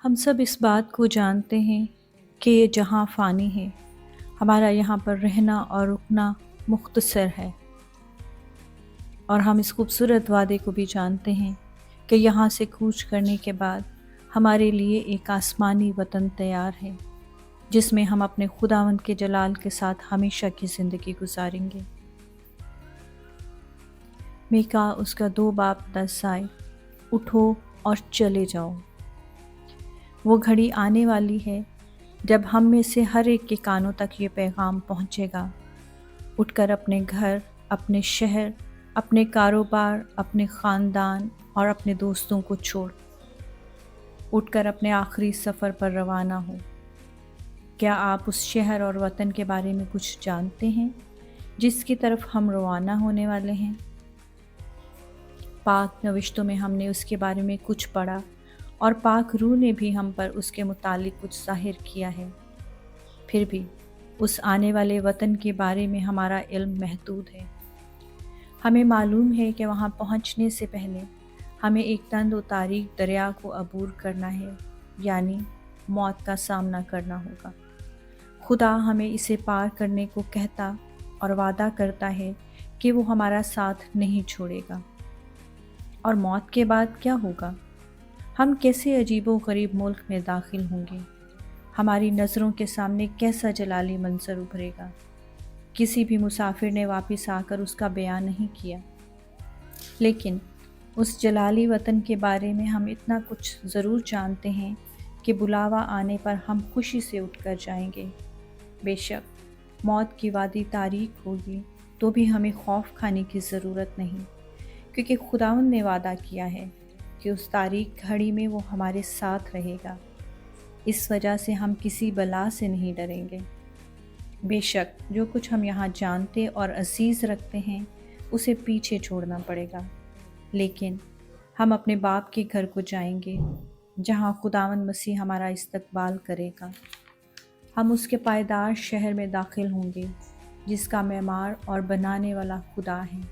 हम सब इस बात को जानते हैं कि ये जहाँ फ़ानी है, हमारा यहाँ पर रहना और रुकना मुख्तसर है। और हम इस खूबसूरत वादे को भी जानते हैं कि यहाँ से कूच करने के बाद हमारे लिए एक आसमानी वतन तैयार है, जिसमें हम अपने खुदावंद के जलाल के साथ हमेशा की ज़िंदगी गुजारेंगे। मीका उसका 2 बाब 10 आए, उठो और चले जाओ। वो घड़ी आने वाली है जब हम में से हर एक के कानों तक ये पैगाम पहुँचेगा। उठकर अपने घर, अपने शहर, अपने कारोबार, अपने ख़ानदान और अपने दोस्तों को छोड़ उठकर अपने आखिरी सफ़र पर रवाना हो। क्या आप उस शहर और वतन के बारे में कुछ जानते हैं जिसकी तरफ हम रवाना होने वाले हैं? पाक नविश्तों में हमने उसके बारे में कुछ पढ़ा और पाक रूह ने भी हम पर उसके मुतालिक कुछ ज़ाहिर किया है। फिर भी उस आने वाले वतन के बारे में हमारा इल्म महदूद है। हमें मालूम है कि वहाँ पहुँचने से पहले हमें एक तंद व तारीक दरिया को अबूर करना है, यानी मौत का सामना करना होगा। खुदा हमें इसे पार करने को कहता और वादा करता है कि वो हमारा साथ नहीं छोड़ेगा। और मौत के बाद क्या होगा? हम कैसे अजीबो गरीब मुल्क में दाखिल होंगे? हमारी नज़रों के सामने कैसा जलाली मंजर उभरेगा? किसी भी मुसाफिर ने वापस आकर उसका बयान नहीं किया, लेकिन उस जलाली वतन के बारे में हम इतना कुछ ज़रूर जानते हैं कि बुलावा आने पर हम खुशी से उठकर जाएंगे। बेशक मौत की वादी तारीक होगी, तो भी हमें खौफ खाने की ज़रूरत नहीं, क्योंकि खुदावंद ने वादा किया है कि उस तारीक घड़ी में वो हमारे साथ रहेगा। इस वजह से हम किसी बला से नहीं डरेंगे। बेशक जो कुछ हम यहाँ जानते और अजीज़ रखते हैं उसे पीछे छोड़ना पड़ेगा, लेकिन हम अपने बाप के घर को जाएंगे जहाँ खुदावंद मसीह हमारा इस्तकबाल करेगा। हम उसके पायदार शहर में दाखिल होंगे जिसका मेमार और बनाने वाला खुदा है।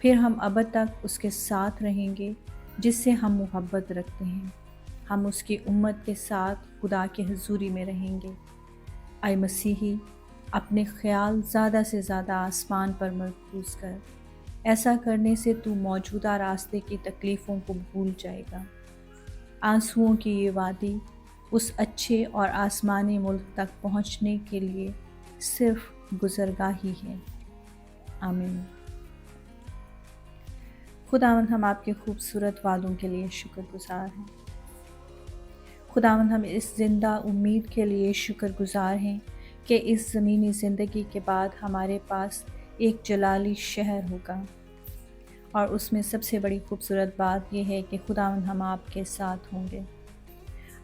फिर हम अबद तक उसके साथ रहेंगे जिससे हम मोहब्बत रखते हैं। हम उसकी उम्मत के साथ खुदा के हुजूरी में रहेंगे। आए मसीही, अपने ख्याल ज़्यादा से ज़्यादा आसमान पर मरकूज़ कर। ऐसा करने से तू मौजूदा रास्ते की तकलीफ़ों को भूल जाएगा। आंसुओं की ये वादी उस अच्छे और आसमानी मुल्क तक पहुँचने के लिए सिर्फ गुज़रगाह ही है। आमीन। खुदावंद, हम आपके खूबसूरत वादों के लिए शुक्रगुज़ार हैं। खुदावंद, हम इस ज़िंदा उम्मीद के लिए शुक्रगुज़ार हैं कि इस ज़मीनी ज़िंदगी के बाद हमारे पास एक जलाली शहर होगा, और उसमें सबसे बड़ी खूबसूरत बात यह है कि खुदावंद हम आपके साथ होंगे।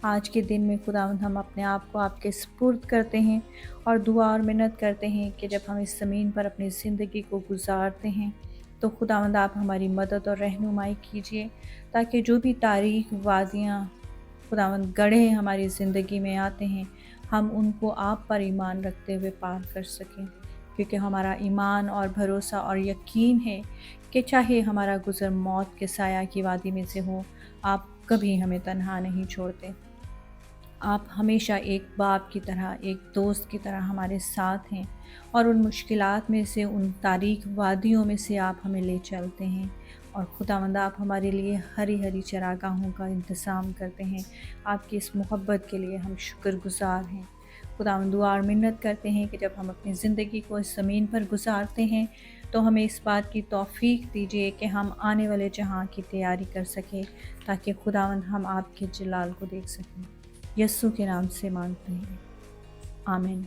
आज के दिन में खुदावंद हम अपने आप को आपके सुपुर्द करते हैं और दुआ और मिन्नत करते हैं कि जब हम इस ज़मीन पर अपनी ज़िंदगी को गुजारते हैं तो खुदावंद आप हमारी मदद और रहनुमाई कीजिए, ताकि जो भी तारीख वादियाँ खुदावंद गढ़े हमारी ज़िंदगी में आते हैं, हम उनको आप पर ईमान रखते हुए पार कर सकें, क्योंकि हमारा ईमान और भरोसा और यकीन है कि चाहे हमारा गुज़र मौत के साया की वादी में से हो, आप कभी हमें तन्हा नहीं छोड़ते। आप हमेशा एक बाप की तरह, एक दोस्त की तरह हमारे साथ हैं, और उन मुश्किलात में से, उन तारीक वादियों में से आप हमें ले चलते हैं। और खुदावंद आप हमारे लिए हरी हरी चरागाहों का इंतज़ाम करते हैं। आपकी इस मोहब्बत के लिए हम शुक्रगुज़ार हैं। खुदावंद दुआ और मिन्नत करते हैं कि जब हम अपनी ज़िंदगी को इस ज़मीन पर गुजारते हैं तो हमें इस बात की तौफ़ीक दीजिए कि हम आने वाले जहाँ की तैयारी कर सकें, ताकि खुदावंद हम आपके जलाल को देख सकें। यस्सु के नाम से मांगते हैं, आमीन।